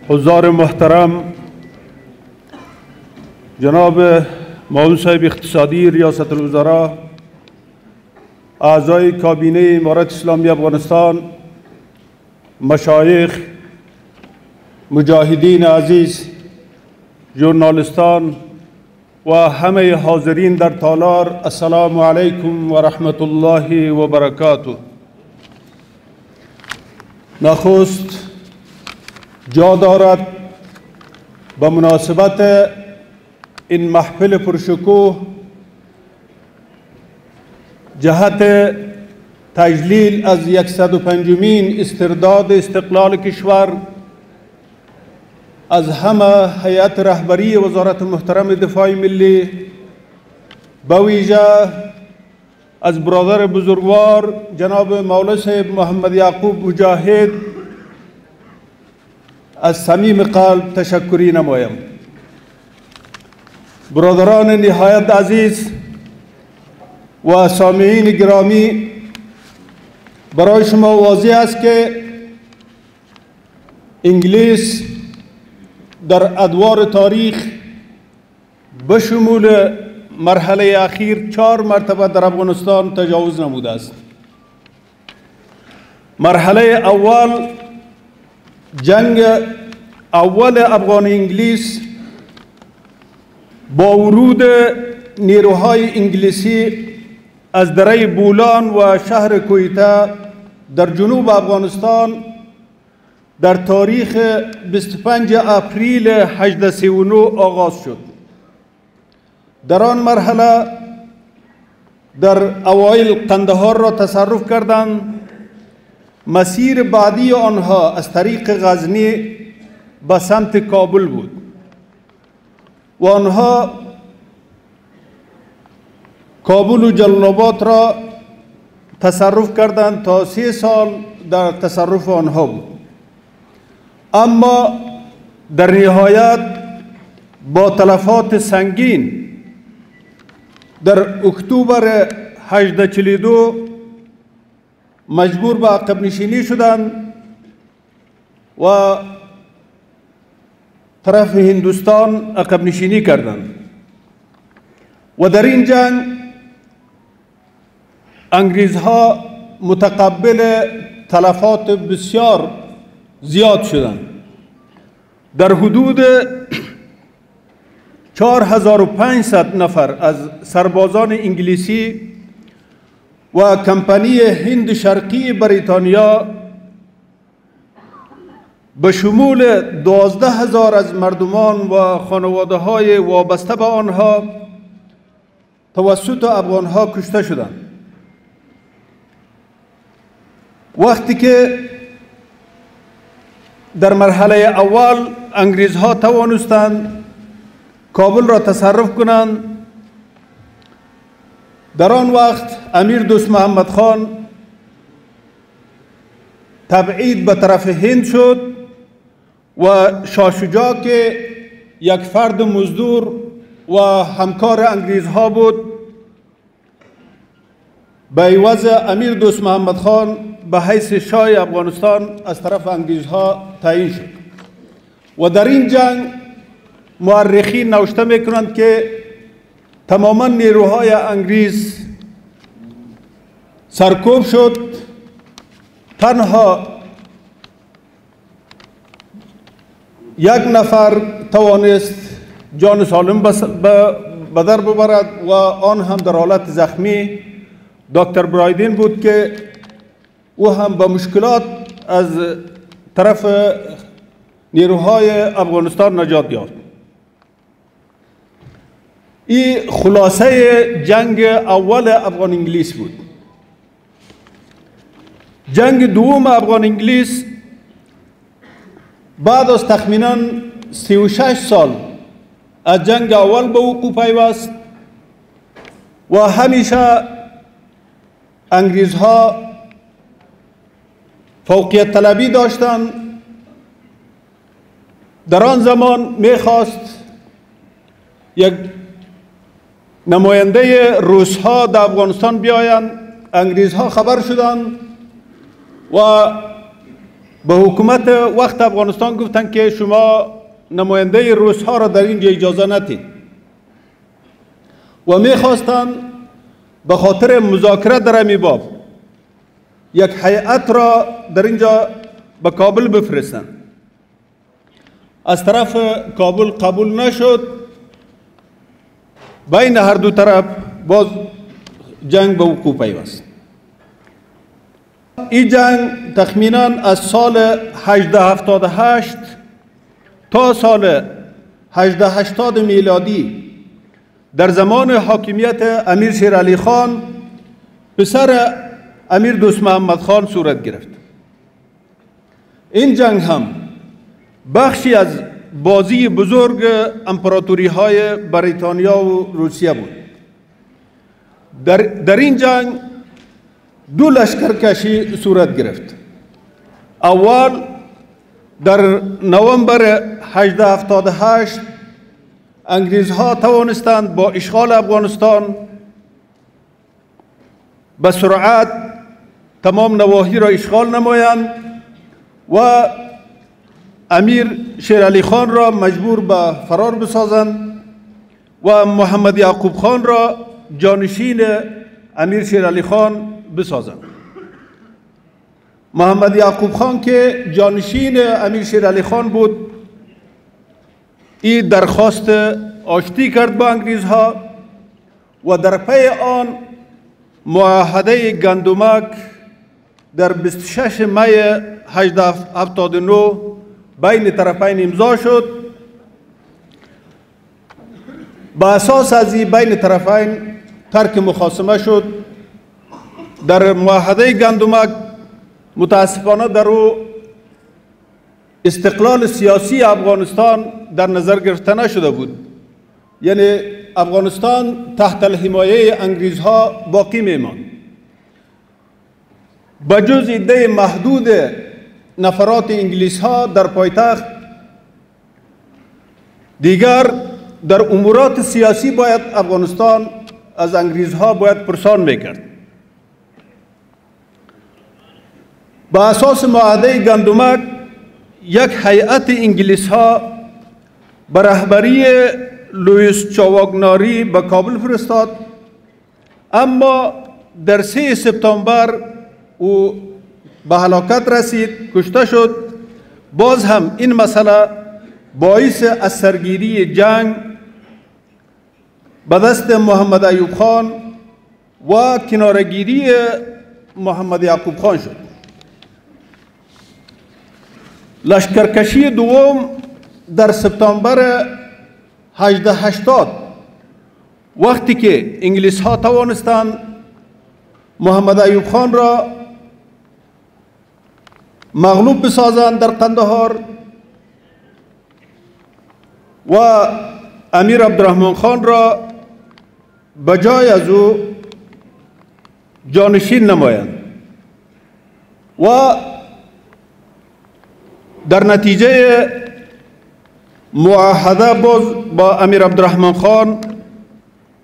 حضار محترم، جناب معاون صاحب اقتصادی ریاست الوزراء، اعضای کابینه امارت اسلامی افغانستان، مشایخ، مجاهدین عزیز، ژورنالیستان و همه حاضرین در تالار، السلام علیکم و رحمت الله و برکاته. نخست جا دارد به مناسبت این محفل پرشکوه جهت تجلیل از 105مین استرداد استقلال کشور از همه هیئت رهبری وزارت محترم دفاع ملی، به ویژه از برادر بزرگوار جناب مولا صاحب محمد یعقوب مجاهد از صمیم قلب تشکری نمایم. برادران نهایت عزیز و سامعین گرامی، برای شما واضح است که انگلیس در ادوار تاریخ به شمول مرحله اخیر 4 مرتبه در افغانستان تجاوز نموده است. مرحله اول، جنگ اول افغان انگلیس، با ورود نیروهای انگلیسی از دره بولان و شهر کویته در جنوب افغانستان در تاریخ 25 اپریل 1839 آغاز شد. در آن مرحله در اوایل قندهار را تصرف کردند. مسیر بعدی آنها از طریق غزنی به سمت کابل بود و آنها کابل و جلال آباد را تصرف کردند تا 3 سال در تصرف آنها بود. اما در نهایت با تلفات سنگین در اکتبر 1842 مجبور به عقب نشینی شدند و طرف هندوستان عقب نشینی کردند و در این جنگ انگریزها متقبل تلفات بسیار زیاد شدند. در حدود 4500 نفر از سربازان انگلیسی و کمپانی هند شرقی بریتانیا به شمول 12000 از مردمان و خانواده های وابسته به آنها توسط افغانها کشته شدند. وقتی که در مرحله اول انگریزها توانستند کابل را تصرف کنند، در آن وقت امیر دوست محمد خان تبعید به طرف هند شد و شاه شجاع که یک فرد مزدور و همکار انگریزها بود، به عوض امیر دوست محمد خان به حیث شاه افغانستان از طرف انگریزها تعیین شد. و در این جنگ مورخین نوشته میکنند که تماما نیروهای انگریز سرکوب شد. تنها 1 نفر توانست جان سالم به در ببرد و آن هم در حالت زخمی، دکتر برایدین بود که او هم به مشکلات از طرف نیروهای افغانستان نجات یافت. این خلاصه جنگ اول افغان انگلیس بود. جنگ دوم افغان انگلیس بعد از تخمینا 36 سال از جنگ اول به وقوع پیوست و همیشه انگریزها فوقیت طلبی داشتند. در آن زمان میخواست یک نماینده روس‌ها در افغانستان بیایند. انگریزها خبر شدند و به حکومت وقت افغانستان گفتن که شما نماینده روس ها را در اینجا اجازه ندید و میخواستن به خاطر مذاکره در امی باب یک هیئت را در اینجا به کابل بفرستن. از طرف کابل قبول نشد. بین هر دو طرف باز جنگ به وقوع پیوست. این جنگ تخمینا از سال 1878 تا سال 1880 میلادی در زمان حاکمیت امیر شیر علی خان پسر امیر دوست محمد خان صورت گرفت. این جنگ هم بخشی از بازی بزرگ امپراتوری های بریتانیا و روسیه بود. در این جنگ دو لشکرکشی صورت گرفت. اول در نوامبر 1878 انگریزها توانستند با اشغال افغانستان به سرعت تمام نواحی را اشغال نمایند و امیر شیر علی خان را مجبور به فرار بسازند و محمد یعقوب خان را جانشین امیر شیر علی خان بسازند. محمد یعقوب خان که جانشین امیر شیر علی خان بود، این درخواست آشتی کرد با انگریزها و در پی آن معاهده گندمک در 26 می 1879 بین طرفین امضا شد. با اساس از این بین طرفین ترک مخاصمه شد. در معاهده گندمک متاسفانه در او استقلال سیاسی افغانستان در نظر گرفته نشده بود. یعنی افغانستان تحت الحمایه انگریزها باقی میماند. بجز عده محدود نفرات انگلیس ها در پایتخت، دیگر در امورات سیاسی باید افغانستان از انگریزها باید پرسان میکرد. با اساس معاهده گندمک یک هیئت انگلیس ها به رهبری لوئیس چاواگناری به کابل فرستاد، اما در 3 سپتامبر او به هلاکت رسید، کشته شد. باز هم این مسئله باعث از سرگیری جنگ به دست محمد ایوب خان و کنارگیری محمد یعقوب خان شد. لشکرکشی دوم در سپتامبر 1880 وقتی که انگلیس ها توانستند محمد ایوب خان را مغلوب بسازند در قندهار و امیر عبدالرحمن خان را به جای از او جانشین نمایند و در نتیجه معاهده باز با امیر عبدالرحمن خان،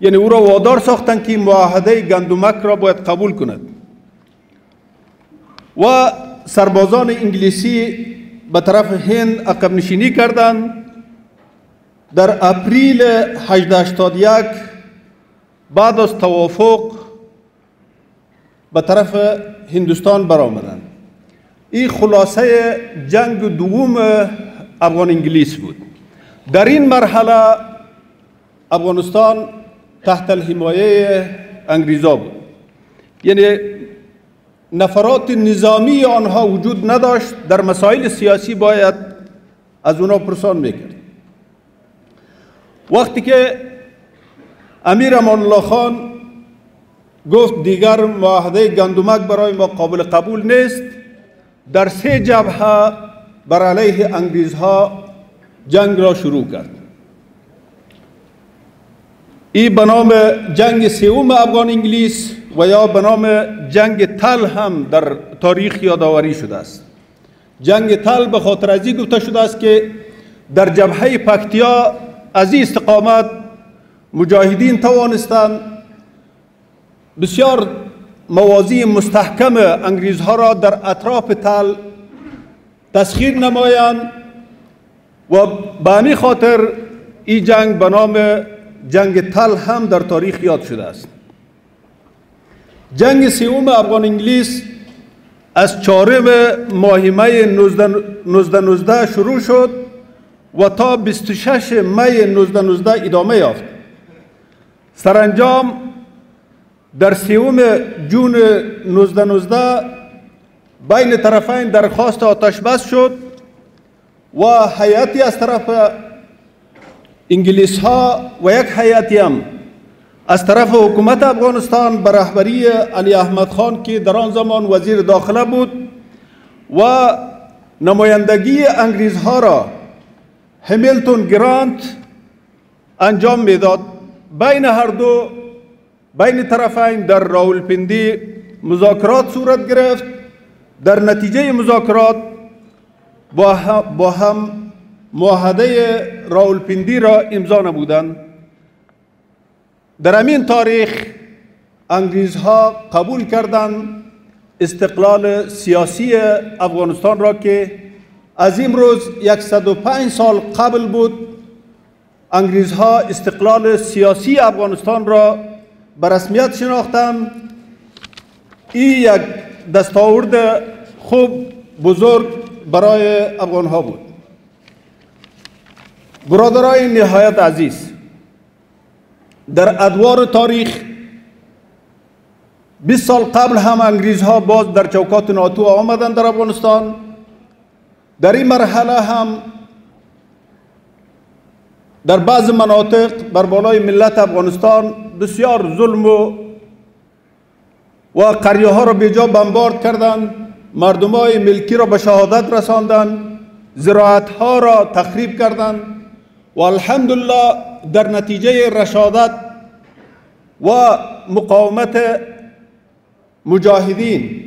یعنی او را وادار ساختند که معاهده گندمک را باید قبول کند و سربازان انگلیسی به طرف هند عقب نشینی کردند. در اپریل 1881 بعد از توافق به طرف هندوستان برآمدند. این خلاصه جنگ دوم افغان انگلیس بود. در این مرحله افغانستان تحت الحمایه انگریزا بود، یعنی نفرات نظامی آنها وجود نداشت. در مسائل سیاسی باید از اونا پرسان میکرد. وقتی که امیر امان الله خان گفت دیگر معاهده گندمک برای ما قابل قبول نیست، در 3 جبهه بر علیه انگریزها جنگ را شروع کرد. این به نام جنگ سوم افغان انگلیس و یا به نام جنگ تل هم در تاریخ یادآوری شده است. جنگ تل به خاطر ازی گفته شده است که در جبهه پکتیا از این استقامت مجاهدین توانستند بسیار موازی مستحکم انگریزها را در اطراف تل تسخیر نمایند و به همین خاطر این جنگ به نام جنگ تل هم در تاریخ یاد شده است. جنگ سوم افغان انگلیس از 4 ماه می 1919 شروع شد و تا 26 می 1919 ادامه یافت. سرانجام در 3 جون 1919 بین طرفین درخواست آتش بس شد و هیئتی از طرف انگلیس ها و یک هیئتی هم از طرف حکومت افغانستان به رهبری علی احمد خان که در آن زمان وزیر داخله بود و نمایندگی انگریزها را همیلتون گرانت انجام میداد. بین طرفین در راولپندی مذاکرات صورت گرفت. در نتیجه مذاکرات با هم معاهده راولپندی را امضا نمودند. در همین تاریخ انگریزها قبول کردند استقلال سیاسی افغانستان را که از امروز 105 سال قبل بود. انگریزها استقلال سیاسی افغانستان را به رسمیت شناختند. این یک دستاورد خوب بزرگ برای افغانها بود. برادرای نهایت عزیز، در ادوار تاریخ 20 سال قبل هم انگریزها باز در چوکات ناتو آمدند در افغانستان. در این مرحله هم در بعض مناطق بر بالای ملت افغانستان بسیار ظلم و قریه ها را بیجا بمبارد کردند، مردم های ملکی را به شهادت رساندند، زراعت ها را تخریب کردند و الحمدلله در نتیجه رشادت و مقاومت مجاهدین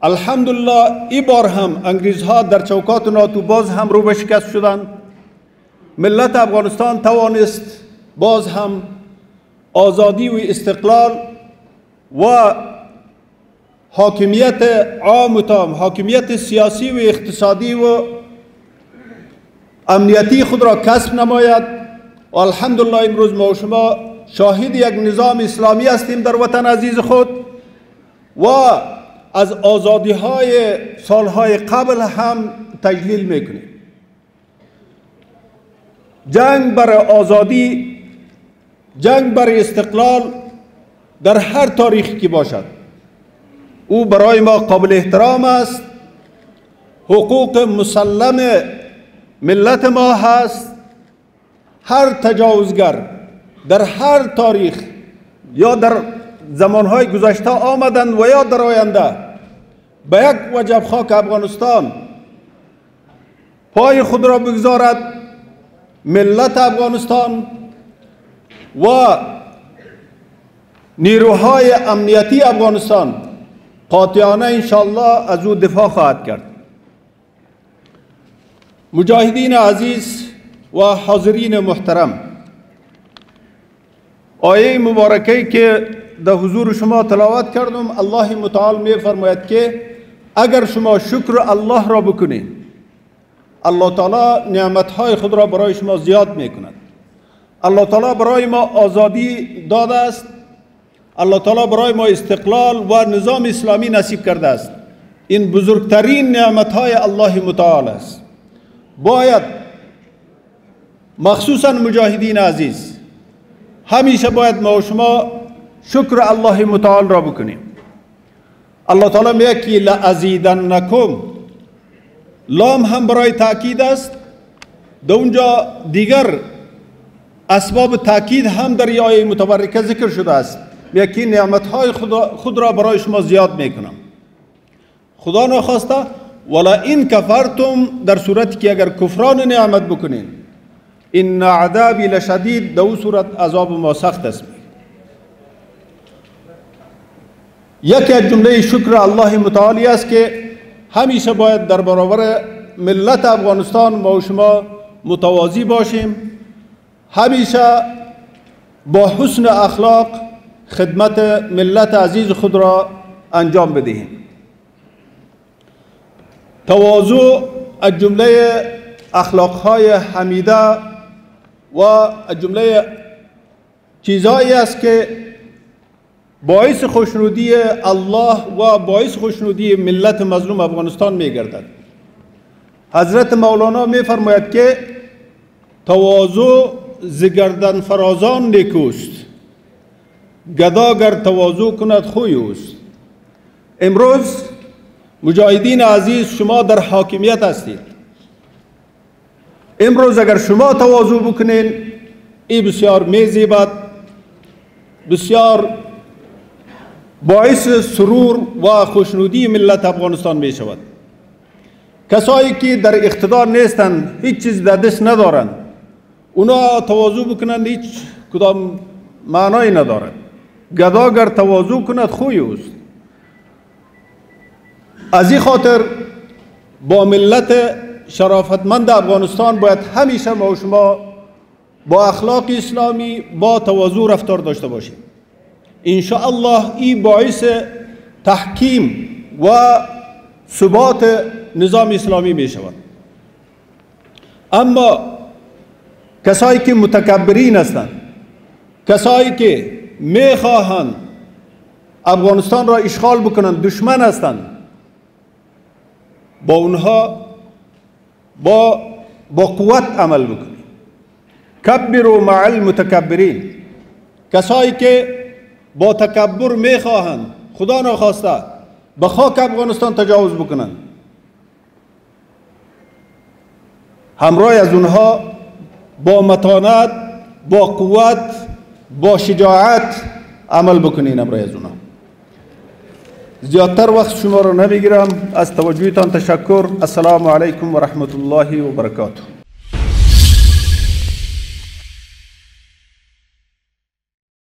الحمدلله این بار هم انگریزها در چوکات ناتو باز هم رو به شکست شدند. ملت افغانستان توانست باز هم آزادی و استقلال و حاکمیت عام و تام، حاکمیت سیاسی و اقتصادی و امنیتی خود را کسب نماید و الحمدلله امروز ما و شما شاهد یک نظام اسلامی هستیم در وطن عزیز خود و از آزادی های سالهای قبل هم تجلیل میکنیم. جنگ بر آزادی، جنگ بر استقلال در هر تاریخی که باشد او برای ما قابل احترام است. حقوق مسلم ملت ما هست. هر تجاوزگر در هر تاریخ یا در زمانهای گذشته آمدند و یا در آینده به یک وجب خاک افغانستان پای خود را بگذارد، ملت افغانستان و نیروهای امنیتی افغانستان قاطعانه انشاءالله از او دفاع خواهد کرد. مجاهدین عزیز و حاضرین محترم، آیه مبارکه که در حضور شما تلاوت کردم، الله متعال می فرماید که اگر شما شکر الله را بکنید الله تعالی نعمتهای خود را برای شما زیاد می کند. الله تعالی برای ما آزادی داده است. الله تعالی برای ما استقلال و نظام اسلامی نصیب کرده است. این بزرگترین نعمتهای الله متعال است. باید مخصوصا مجاهدین عزیز همیشه باید ما و شما شکر الله متعال را بکنیم. الله تعالی میگه که لازیدنکم، لام هم برای تاکید است. در اونجا دیگر اسباب تاکید هم در این آیه متبرکه ذکر شده است. میگه که نعمتهای خود را برای شما زیاد میکنم. خدا نخواسته ولا این کفرتم، در صورتی که اگر کفران نعمت بکنین، این عذابی لشدید، در اون صورت عذاب ما سخت است. یکی از جمله شکر الله متعالی است که همیشه باید در برابر ملت افغانستان ما و شما متواضع باشیم، همیشه با حسن اخلاق خدمت ملت عزیز خود را انجام بدهیم. تواضع از جمله اخلاقهای حمیده و از جمله چیزهایی است که باعث خوشنودی الله و باعث خوشنودی ملت مظلوم افغانستان می گردد. حضرت مولانا می فرماید که تواضع ز گردن فرازان نیکوست، گدا گر تواضع کند خوی اوست. امروز مجاهدین عزیز شما در حاکمیت هستید. امروز اگر شما تواضع بکنین این بسیار میزیبد، بسیار باعث سرور و خوشنودی ملت افغانستان می شود. کسایی که در اقتدار نیستند، هیچ چیز در دست ندارند، اونا تواضع بکنند هیچ کدام معنایی ندارد. گدا گر تواضع کند خوی اوست. از این خاطر با ملت شرافتمند افغانستان باید همیشه ما و شما با اخلاق اسلامی با تواضع رفتار داشته باشیم. انشاءالله این باعث تحکیم و ثبات نظام اسلامی می شود. اما کسایی که متکبرین هستند، کسایی که می خواهند افغانستان را اشغال بکنند، دشمن هستند، با اونها با قوت عمل بکنید. کبروا مع المتکبرین. کسایی که با تکبر میخواهند خدا نخواسته به خاک افغانستان تجاوز بکنند، همراه از اونها با متانت، با قوت، با شجاعت عمل بکنین. همراه از اونها. زیادتر وقت شما رو نمیگیرم. از توجهتان تشکر. السلام علیکم و رحمت الله و برکاته.